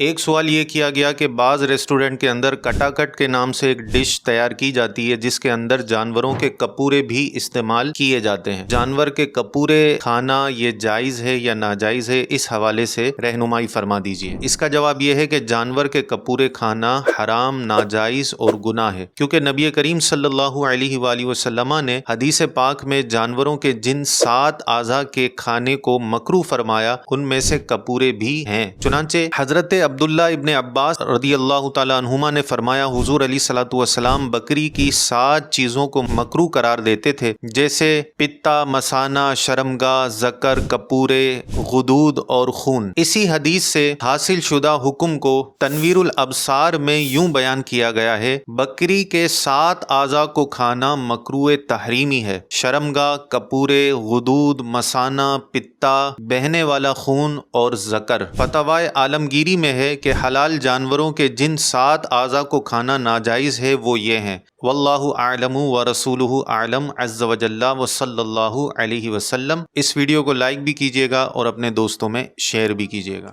ایک سوال یہ کیا گیا کہ بعض ریسٹورنٹ کے اندر کٹا کٹ کے نام سے ایک ڈش تیار کی جاتی ہے جس کے اندر جانوروں کے کپورے بھی استعمال کیے جاتے ہیں۔ جانور کے کپورے کھانا یہ جائز ہے یا ناجائز ہے، اس حوالے سے رہنمائی فرما دیجیے۔ اس کا جواب یہ ہے کہ جانور کے کپورے کھانا حرام، ناجائز اور گناہ ہے، کیونکہ نبی کریم صلی اللہ علیہ وآلہ وسلم نے حدیث پاک میں جانوروں کے جن 7 اعضاء کے کھانے کو مکروہ فرمایا ان میں سے کپورے بھی ہیں۔ چنانچہ حضرت عبداللہ ابن عباس رضی اللہ تعالی عنہما نے فرمایا حضور علیہ الصلوۃ والسلام بکری کی 7 چیزوں کو مکروہ قرار دیتے تھے، جیسے پتا، مثانہ، شرمگاہ، ذکر، کپورے، غدود اور خون۔ اسی حدیث سے حاصل شدہ حکم کو تنویر الابصار میں یوں بیان کیا گیا ہے: بکری کے 7 اعضاء کو کھانا مکروہ تحریمی ہے: شرمگاہ، کپورے، غدود، مثانہ، پتا، بہنے والا خون اور ذکر۔ فتاوی عالمگیری میں ہے کہ حلال جانوروں کے جن 7 اعضاء کو کھانا ناجائز ہے وہ یہ ہیں۔ واللہ اعلم ورسولہ اعلم عز وجل وصلی اللہ علیہ وسلم۔ اس ویڈیو کو لائک بھی کیجیے گا اور اپنے دوستوں میں شیئر بھی کیجیے گا۔